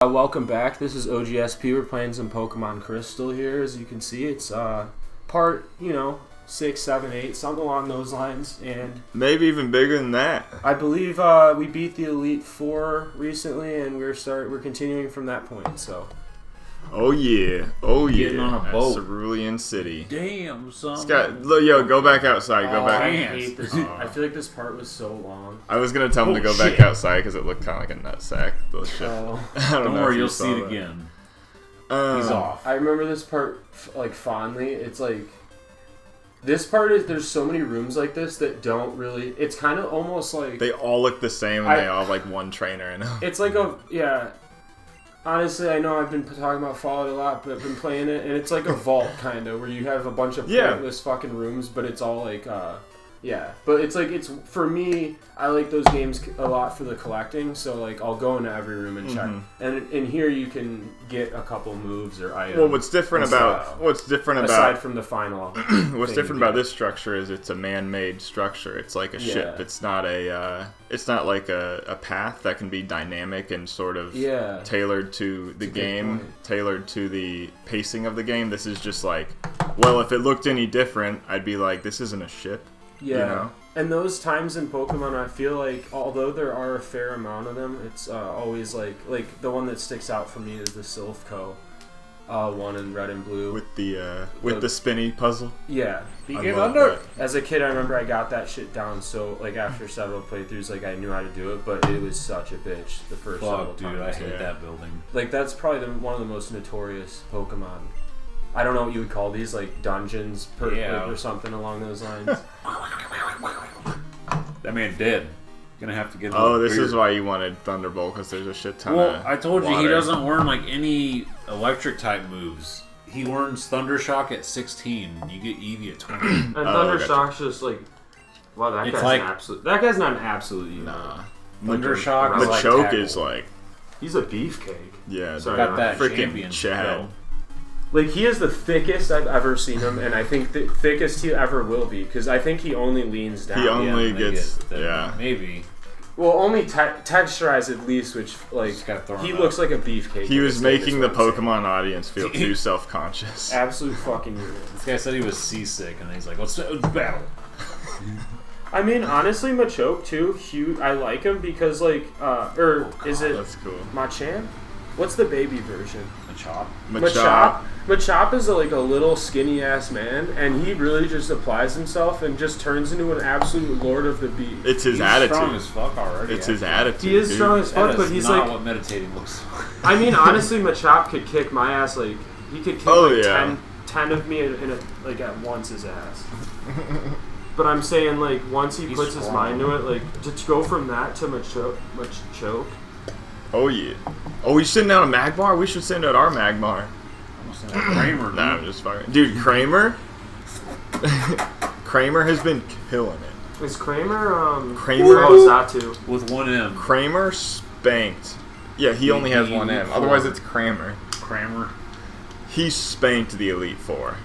Welcome back. This is OGSP. We're playing some Pokemon Crystal here. As you can see, it's part, 6, 7, 8, something along those lines. And maybe even bigger than that. I believe we beat the Elite Four recently, and we're continuing from that point. So. Oh yeah, Getting on a boat. Cerulean City. Damn, son. Go back outside. Go back. I hate this. I feel like this part was so long. I was gonna tell him to go back outside because it looked kind of like a nutsack. Don't worry, you'll see it again. He's off. I remember this part fondly. It's like this part is there's so many rooms like this that don't really. It's kind of almost like they all look the same and they all have like one trainer in them. It's like Honestly, I know I've been talking about Fallout a lot, but I've been playing it, and it's like a vault, kind of, where you have a bunch of pointless fucking rooms, but it's all like, But it's for me, I like those games a lot for the collecting, so, like, I'll go into every room and check. And in here, you can get a couple moves or items. Well, what's different about... Aside from the final... what's different about this structure is it's a man-made structure. It's like a ship. It's not like a path that can be dynamic and sort of tailored to the game, tailored to the pacing of the game. This is just like, well, if it looked any different, I'd be like, this isn't a ship. Yeah. You know? And those times in Pokemon, I feel like, although there are a fair amount of them, it's always like the one that sticks out for me is the Silphco one in Red and Blue with the spinny puzzle. Yeah, that. As a kid, I remember I got that shit down. So like after several playthroughs, like I knew how to do it, but it was such a bitch the first several times. Dude, I hate that building. Like that's probably one of the most notorious Pokemon. I don't know what you would call these, like dungeons or something along those lines. That man dead. Gonna have to get. This is why you wanted Thunderbolt, because there's a shit ton. Well, I told you he doesn't learn like any electric type moves. He learns Thundershock at 16. You get Eevee at 20. And Thundershock's just like, wow, that guy's not an absolute. Nah, Thundershock. Machoke is like, he's a beefcake. Yeah, got that freaking Chad. Like, he is the thickest I've ever seen him, and I think the thickest he ever will be, because I think he only leans down. He only gets, maybe. Well, only texturized at least, which, like, he looks like a beefcake. He was making the Pokemon audience feel too self-conscious. Absolute fucking weird. This guy said he was seasick, and he's like, let's battle. I mean, honestly, Machoke, too, huge. I like him because, like, is it that's cool. Machamp? What's the baby version? Machop. Machop is like a little skinny ass man, and he really just applies himself and just turns into an absolute lord of the beat. It's his attitude. He's strong as fuck already. It's his attitude. He is strong as fuck, but he's not like what meditating looks like. I mean, honestly, Machop could kick my ass. Like he could kick 10 of me at once his ass. But I'm saying, like, once he puts his mind to it, like to go from that to Machoke. Oh yeah. Oh, we sitting out a Magmar? We should send out our Magmar. Kramer. Nah, I'm just fucking. Dude, Kramer. Kramer has been killing it. Is Kramer? Kramer. Oh, Zatu with one M. Kramer spanked. Yeah, he only has one M. Otherwise, it's Kramer. He spanked the Elite Four.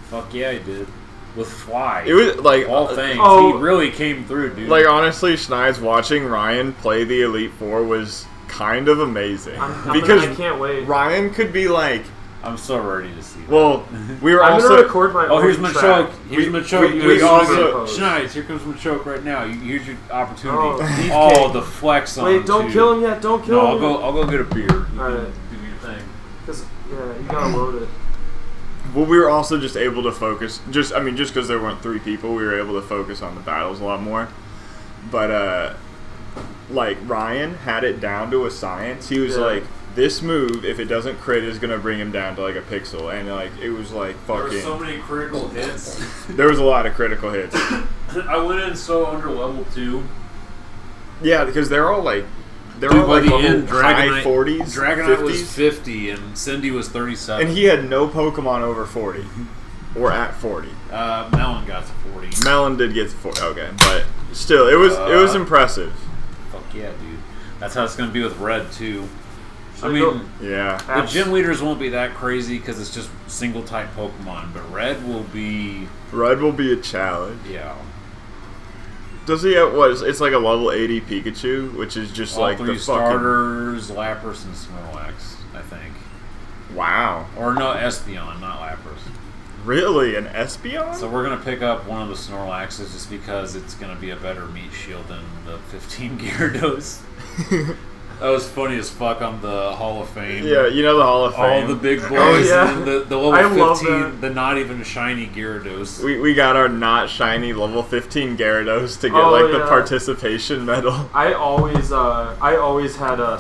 Fuck yeah, he did. With Fly. It was like all things. He really came through, dude. Like, honestly, Schneid's watching Ryan play the Elite Four was kind of amazing. Because I can't wait. Ryan could be like, I'm so ready to see that. Well, we were I'm also... going to record my here's Machoke. Here's Machoke. We also... Schneid, here comes Machoke right now. Here's your opportunity. The flex on Wait, don't kill him yet. Don't kill him. I'll go get a beer. Alright. Do your thing. Because, you gotta load it. Well, we were also just able to focus, just because there weren't 3 people, we were able to focus on the battles a lot more. But, like, Ryan had it down to a science. He was like, this move, if it doesn't crit, is going to bring him down to, like, a pixel. And, like, it was, like, fucking... There were so many critical hits. There was a lot of critical hits. I went in so under level 2. Yeah, because they're all, like... By the end, high 40s, Dragonite 50s. was 50, and Cindy was 37. And he had no Pokemon over 40. Or at 40. Melon got to 40. Melon did get to 40, okay. But still, it was impressive. Fuck yeah, dude. That's how it's going to be with Red, too. I mean, the gym leaders won't be that crazy because it's just single-type Pokemon, but Red will be... Red will be a challenge. Yeah. Does he have what? It's like a level 80 Pikachu, which is just all like three the starters, Lapras and Snorlax, I think. Wow. Or no, Espeon, not Lapras. Really? An Espeon? So we're going to pick up one of the Snorlaxes just because it's going to be a better meat shield than the 15 Gyarados. That was funny as fuck on the Hall of Fame. Yeah, you know the Hall of Fame. All the big boys, and the level 15, the not even shiny Gyarados. We got our not shiny level 15 Gyarados to get the participation medal. I always had a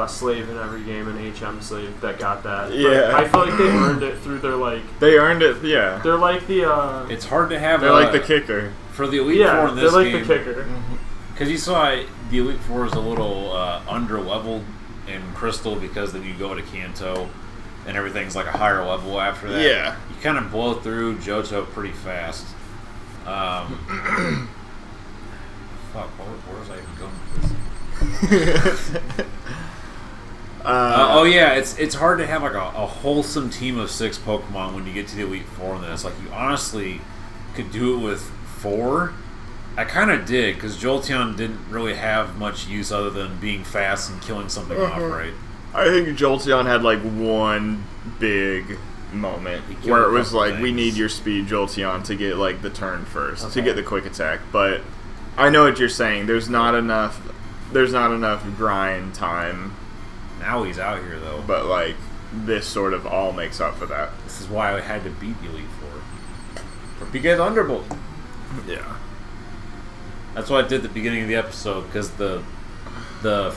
slave in every game, an HM slave that got that. Yeah. But I feel like they earned it through their They earned it, yeah. They're like the It's hard to have. They're like the kicker for the Elite Four in this game. Yeah, they're like game, the kicker. Because you saw the Elite Four is a little under-leveled in Crystal because then you go to Kanto and everything's like a higher level after that. Yeah. You kind of blow through Johto pretty fast. Fuck, where was I even going with this? Yeah, it's hard to have like a wholesome team of 6 Pokemon when you get to the Elite Four in this. Like, you honestly could do it with 4. I kind of did, because Jolteon didn't really have much use other than being fast and killing something off, right? I think Jolteon had like one big moment where it was like, we need your speed, Jolteon, to get like the turn first, to get the quick attack. But I know what you're saying. There's not enough grind time. Now he's out here, though. But like, this sort of all makes up for that. This is why I had to beat the Elite Four. For PK Thunderbolt. Yeah. That's what I did at the beginning of the episode, because the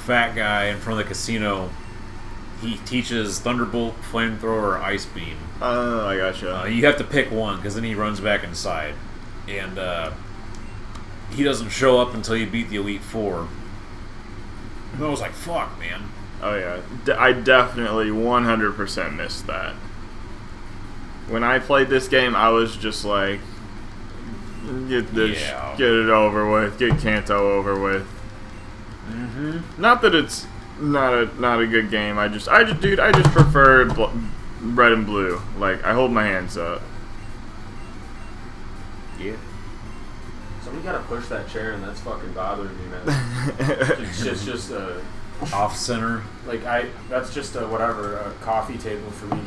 fat guy in front of the casino, he teaches Thunderbolt, Flamethrower, or Ice Beam. Oh, I gotcha. You have to pick one, because then he runs back inside. And he doesn't show up until you beat the Elite Four. And I was like, fuck, man. Oh, yeah. I definitely 100% missed that. When I played this game, I was just like, get it over with, get Kanto over with. Not that it's not a good game. I just prefer red and blue. Like, I hold my hands up. Yeah. Somebody gotta push that chair, and that's fucking bothering me, man. it's just off center. Like, that's just a coffee table for me.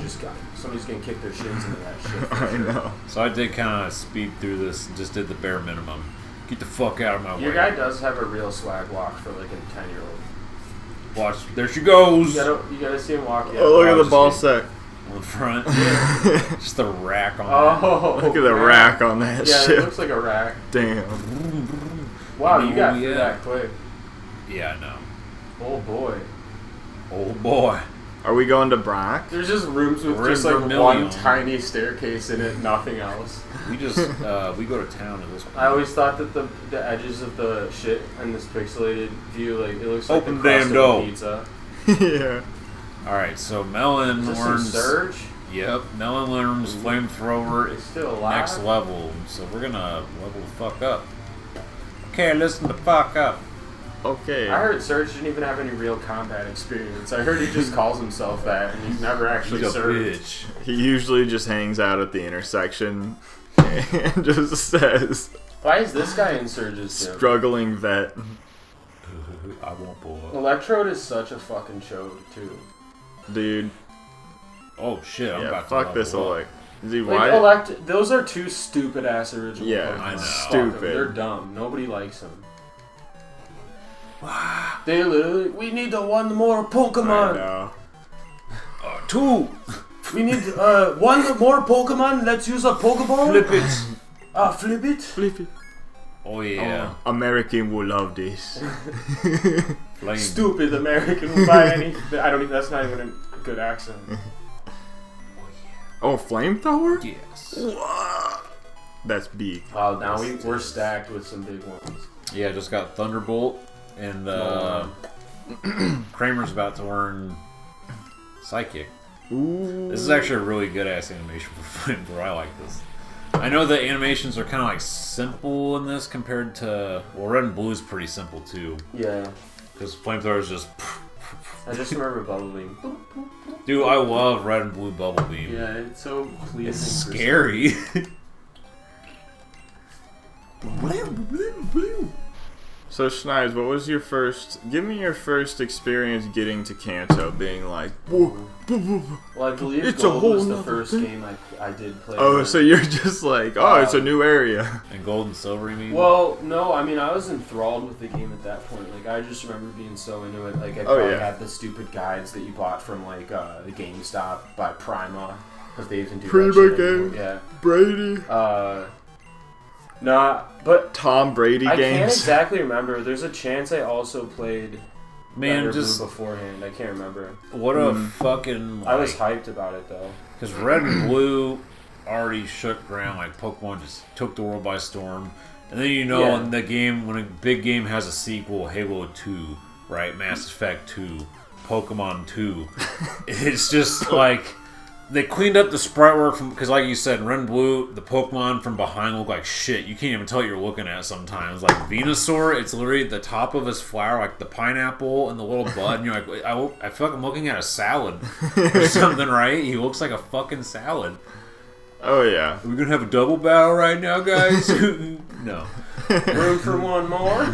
Somebody's gonna kick their shins into that shit. I know. So I did kind of speed through this and just did the bare minimum. Get the fuck out of my way. Your guy does have a real swag walk for like a 10-year-old. Watch, there she goes. You gotta see him walk. Yeah. Oh, look at the ball sack on the front. Just the rack on. Look at the rack on that shit. Yeah, it looks like a rack. Damn. Wow, you got through that quick. Yeah, I know. Oh boy. Oh boy. Are we going to Brock? There's just rooms with just like one tiny staircase in it, nothing else. We just we go to town at this point. I always thought that the edges of the shit in this pixelated view, like, it looks like open the crust damn of dough. a pizza. Yeah. All right, so Melon learns Surge. Yep, Melon learns Flamethrower. It's still alive. Next level, so we're gonna level the fuck up. Okay, listen the fuck up. Okay. I heard Surge didn't even have any real combat experience. I heard he just calls himself that, and he's never actually served. Bitch. He usually just hangs out at the intersection and just says, "Why is this guy in Surge's gym?" Struggling vet. I won't pull up. Electrode is such a fucking choke, too. Dude. Oh shit! I'm about to fuck this Elect. Those are two stupid ass original. Yeah, I know. Stupid. They're dumb. Nobody likes them. They literally, we need one more Pokemon. I know. 2. We need one more Pokemon. Let's use a Pokeball. Flip it. Flip it. Flip it. Oh yeah. Oh, American will love this. Stupid American will buy any. That's not even a good accent. Oh, Flamethrower? Yes. Whoa. That's big. Wow, now we're stacked with some big ones. Yeah, just got Thunderbolt, and Kramer's about to learn Psychic. Ooh. This is actually a really good ass animation for Flamethrower. I like this. I know the animations are kind of like simple in this compared to Red and Blue is pretty simple too. Yeah. Because Flamethrower is just. I just remember Bubble Beam. Dude, I love Red and Blue Bubble Beam. Yeah, it's so pleasing. It's scary. So, Schneid, what was your first... Give me your first experience getting to Kanto, being like... Well, I believe it's Gold was the first game I did play. Oh, so you're just like, it's a new area. And Gold and Silver, you mean? Well, no, I mean, I was enthralled with the game at that point. Like, I just remember being so into it. Like, I probably had the stupid guides that you bought from, like, the GameStop by Prima. If they even do Prima game. Yeah. Brady. But Tom Brady games. I can't exactly remember. There's a chance I also played Man, just Blue beforehand. I can't remember. What a fucking... I was hyped about it, though. Because Red and Blue already shook ground. Like, Pokemon just took the world by storm. And then, in the game, when a big game has a sequel, Halo 2, right? Mass Effect 2, Pokemon 2. It's just like... They cleaned up the sprite work because, like you said, in Red and Blue, the Pokemon from behind look like shit. You can't even tell what you're looking at sometimes. Like Venusaur, it's literally the top of his flower, like the pineapple and the little bud, and you're like, I feel like I'm looking at a salad or something, right? He looks like a fucking salad. Oh, yeah. Are we going to have a double battle right now, guys? No. Room for one more?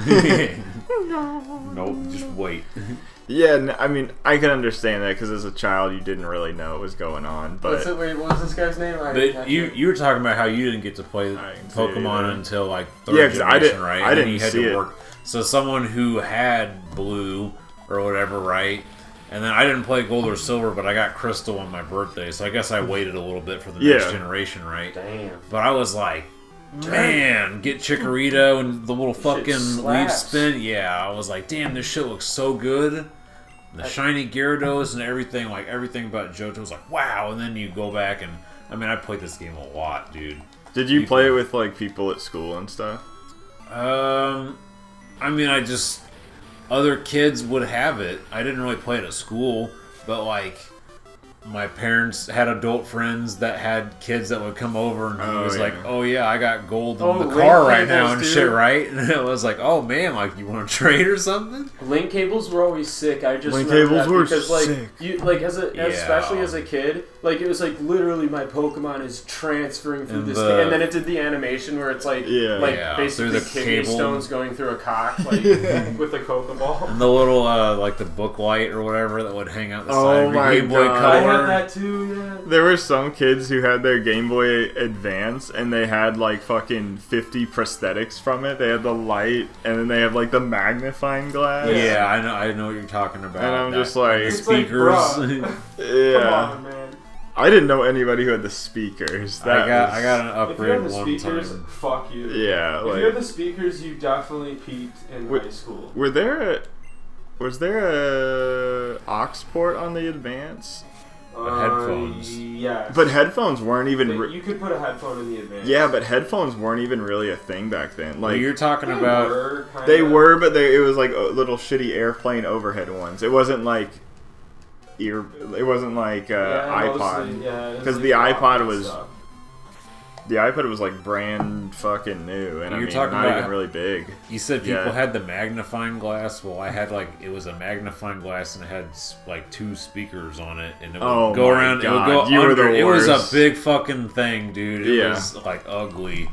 No. Nope, just wait. Yeah, I mean, I can understand that because as a child, you didn't really know what was going on. But what was this guy's name? But you were talking about how you didn't get to play Pokemon until like third generation, right? I didn't see it. So someone who had Blue or whatever, right? And then I didn't play Gold or Silver, but I got Crystal on my birthday, so I guess I waited a little bit for the next generation, right? Damn. But I was like, man, get Chikorita and the little fucking leaf spin. Yeah, I was like, damn, this shit looks so good. The shiny Gyarados and everything, like everything about Johto was like, wow. And then you go back and, I mean, I played this game a lot, dude. Did you play it with like people at school and stuff? I mean, other kids would have it. I didn't really play it at school, but like, my parents had adult friends that had kids that would come over, and he was like, "Oh yeah, I got Gold in the car right now and shit, right?" And it was like, "Oh man, like you want to trade or something?" Link cables were always sick. I just Link cables were because sick. You like especially as a kid, like it was like literally my Pokemon is transferring through this, and then it did the animation where it's like basically the kidney stones going through a cock, like with a Pokeball, and the little like the book light or whatever that would hang out the side of your Game Boy Color. I had that too, yeah. There were some kids who had their Game Boy Advance and they had like fucking 50 prosthetics from it. They had the light and then they have like the magnifying glass. Yeah, I know what you're talking about. And I'm just like, speakers. Yeah. Come on, man. I didn't know anybody who had the speakers. I got an upgrade one time. Fuck you. Yeah. If you had the speakers, you definitely peaked in high school. Was there a aux port on the Advance? Headphones. Yes. But headphones weren't even... you could put a headphone in the Advance. Yeah, but headphones weren't even really a thing back then. Like, you're talking about... They were, but it was like little shitty airplane overhead ones. It wasn't like... It wasn't like iPod. Because the iPod was... Stuff. The iPod was like brand fucking new, and not even really big. You said people had the magnifying glass. Well, I had it was a magnifying glass, and it had like 2 speakers on it, and it would go around. God. It would go under. It was a big fucking thing, dude. It was like ugly.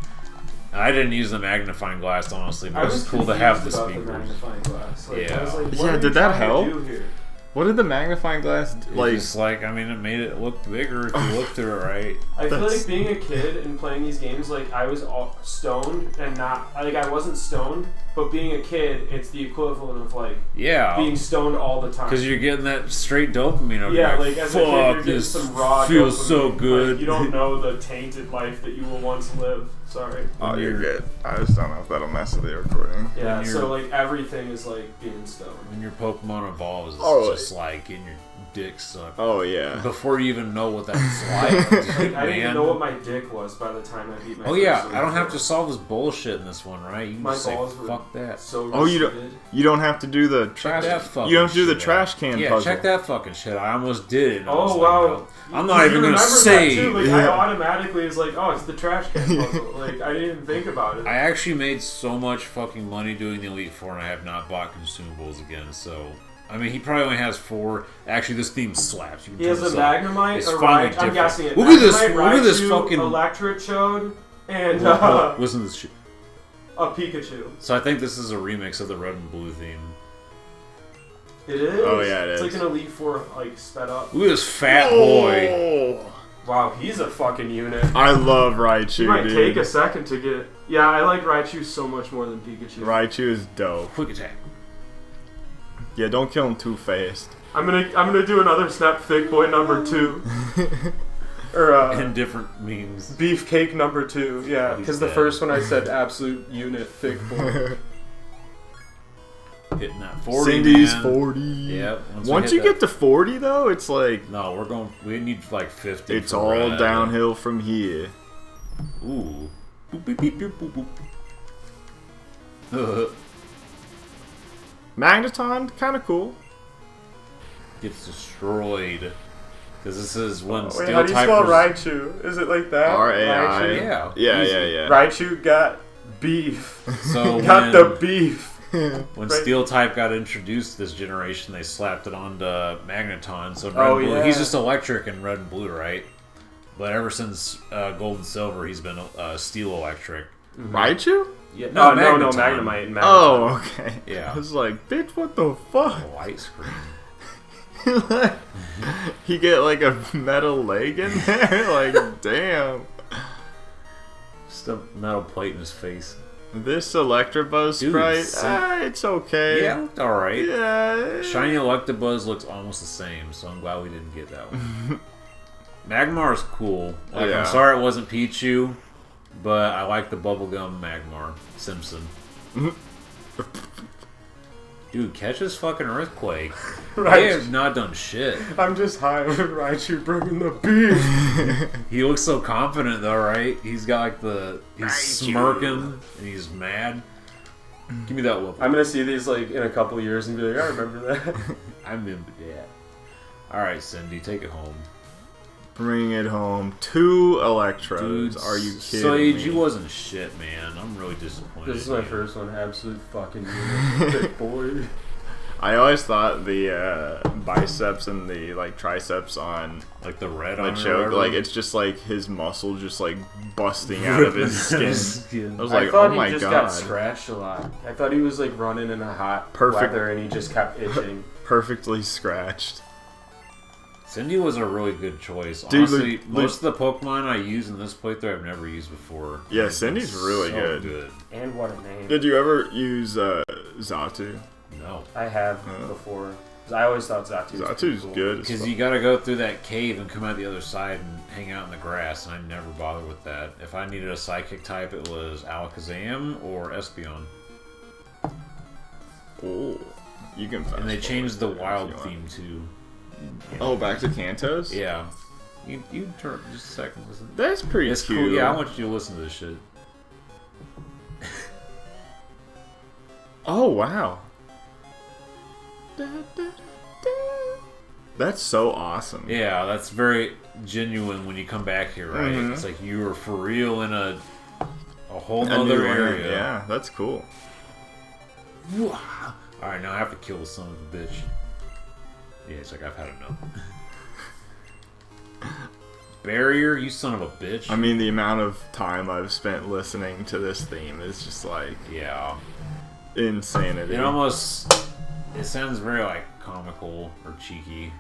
I didn't use the magnifying glass honestly, but it was cool to have the speakers. The magnifying glass. Did that help? What did the magnifying glass like? It's like, I mean, it made it look bigger if you looked through it right. I feel like being a kid and playing these games, like I was all stoned and not like I wasn't stoned, but being a kid, it's the equivalent of like being stoned all the time. Because you're getting that straight dopamine over like as a kid, you're getting some raw feels dopamine. So good. Like, you don't know the tainted life that you will once live. Sorry. Oh, you're good. I just don't know if that'll mess with the recording. Yeah, so like everything is like being stoned. When your Pokemon evolves, it's just like getting your dick sucked. Oh yeah. Before you even know what that's like. I didn't even know what my dick was by the time I beat my. Oh yeah, I don't have to solve this bullshit in this one, right? You can just say fuck that. So you don't have to do the trash. You don't have to do the trash can puzzle. Yeah, check that fucking shit. I almost did it. Oh wow. I'm not even gonna say. I automatically was like, oh, it's the trash can puzzle. Like I didn't even think about it. I actually made so much fucking money doing the Elite Four, and I have not bought consumables again. So I mean, he probably only has 4. Actually, this theme slaps. He has a Magnemite. It's finally different. I'm guessing it. Look at this fucking Electrode, and Listen to this shit. a Pikachu. So I think this is a remix of the Red and Blue theme. It is. Oh yeah, it is. It's like an Elite Four, like sped up. Look at this fat boy. Wow, he's a fucking unit. I love Raichu, He might dude. take a second to get... Yeah, I like Raichu so much more than Pikachu. Raichu is dope. Quick attack. Yeah, don't kill him too fast. I'm gonna do another Snap Thick Boy number 2. Or and different memes. Beefcake number 2, yeah. Because the first one I said absolute unit Thick Boy. Hitting that 40, Cindy's man. 40. Yep. Once you get to 40, though, it's like... No, we need like 50. It's all downhill from here. Ooh. Boop, beep, beep, beep, boop, boop. Magneton, kind of cool. Gets destroyed. Because this is when Steel how do you type spell Raichu? Is it like that? R-A-I. Yeah. Yeah. Raichu got beef. So got the beef. When Steel type got introduced this generation, they slapped it onto Magneton. So Red and Blue, he's just electric in Red and Blue, right? But ever since Gold and Silver, he's been Steel electric. Raichu? Yeah. No, Magnemite. Oh, okay. Yeah. I was like, bitch, what the fuck? White screen. He get like a metal leg in there? Like, damn. Just a metal plate in his face. This Electabuzz sprite, it's okay. Yeah, it looked alright. Yeah. Shiny Electabuzz looks almost the same, so I'm glad we didn't get that one. Magmar is cool. Like, I'm sorry it wasn't Pichu, but I like the bubblegum Magmar. Simpson. Dude, catch this fucking earthquake. They have not done shit. I'm just high with Raichu bringing the beef. He looks so confident though, right? He's got like he's smirking and he's mad. Give me that whoop. I'm gonna see these like in a couple of years and be like, I remember that. I remember that. Alright, Cindy, take it home. Bring it home. 2 Electros. Dude, Are you kidding Sage, me? you wasn't shit, man. I'm really disappointed. This is my first one. Absolute fucking big boy. I always thought the biceps and the like triceps on like the red the on choke, like it's just like his muscle just like busting out of his skin. I was like, oh my god. He just got scratched a lot. I thought he was like running in a hot weather and he just kept itching. Perfectly scratched. Cindy was a really good choice. Dude, honestly, most of the Pokemon I use in this playthrough I've never used before. Yeah, Cindy's really good. And what a name. Did you ever use Xatu? No. I have before. I always thought Zatu's cool. good. Because you gotta go through that cave and come out the other side and hang out in the grass, and I never bothered with that. If I needed a psychic type, it was Alakazam or Espeon. Oh, you can. And they changed the wild theme too. Oh, back to Kantos? Yeah. You turn just a second. Listen. That's pretty cute. Cool. Yeah, I want you to listen to this shit. Oh wow. That's so awesome. Yeah, that's very genuine when you come back here, right? Mm-hmm. It's like you were for real in a whole nother area. Yeah, that's cool. Alright, now I have to kill the son of a bitch. Yeah, it's like I've had enough. Barrier, you son of a bitch. I mean, the amount of time I've spent listening to this theme is just like... Yeah. Insanity. It sounds very like comical or cheeky.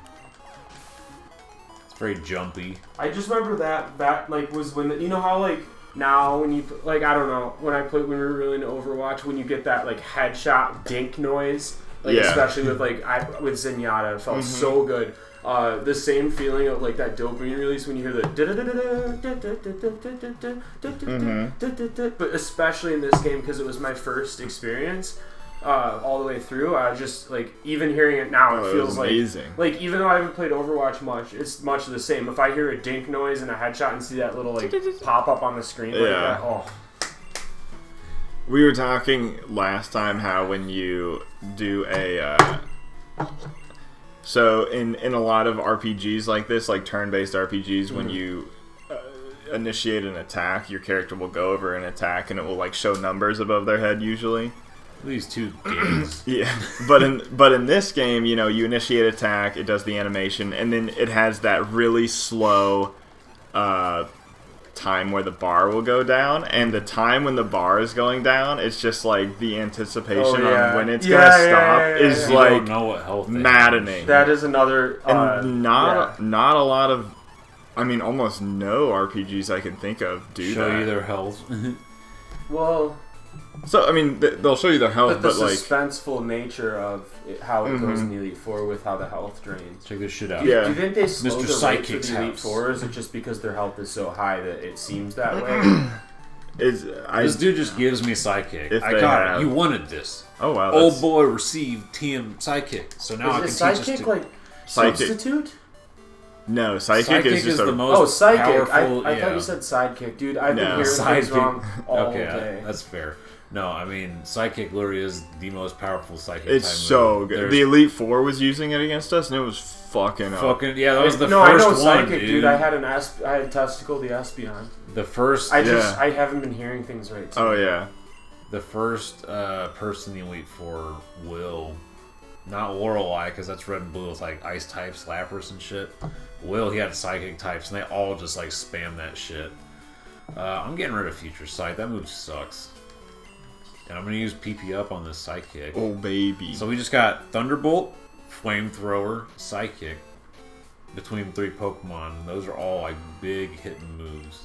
It's very jumpy. I just remember that like was when you know how like now when you like I don't know when we were really into Overwatch when you get that like headshot dink noise like especially with like with Zenyatta it felt so good. The same feeling of like that dopamine release when you hear the but especially in this game because it was my first experience all the way through. I just like even hearing it now it feels amazing. Like even though I haven't played Overwatch much, it's much the same. If I hear a dink noise and a headshot and see that little like pop up on the screen like that, We were talking last time how when you do a so in a lot of RPGs like this, like turn-based RPGs, when you initiate an attack, your character will go over an attack and it will like show numbers above their head usually. These two games. Yeah, but in this game, you know, you initiate attack, it does the animation, and then it has that really slow time where the bar will go down, and the time when the bar is going down, it's just like the anticipation on when it's gonna stop is like don't know what health maddening. That is another and not a lot of, I mean, almost no RPGs I can think of do show that. you their health. Well, so I mean, they'll show you their health, but the like suspenseful nature of how it goes in the Elite Four with how the health drains. Check this shit out. Do you think they slow Mr. the rate for Psychic's the Elite house. Four, or is it just because their health is so high that it seems that way? This dude just gives me Psychic. If I they got have- it. You wanted this. Oh wow! Old boy received TM Psychic, so now I can Is teach Psychic us to... like Psychic. Substitute? No, Psychic is just the a... most Psychic. powerful... I thought you said Sidekick. Dude, I've been hearing Sidekick. things wrong all Okay, day. that's fair. No, I mean, Psychic literally is the most powerful Psychic It's type so move. good. There's The Elite Four was using it against us, and it was fucking up. yeah, that was the no, first I know one, Psychic, dude. I had I had Testicle the Espion. The first... I haven't been hearing things right. Oh, yeah. The first person in the Elite Four will... Not Lorelei, because that's red and blue. It's like ice type slappers and shit. Will, he had psychic types, and they all just like spam that shit. I'm getting rid of Future Sight. That move sucks. And I'm going to use PP Up on this Psychic. Oh, baby. So we just got Thunderbolt, Flamethrower, Psychic between 3 Pokemon. Those are all like big hitting moves.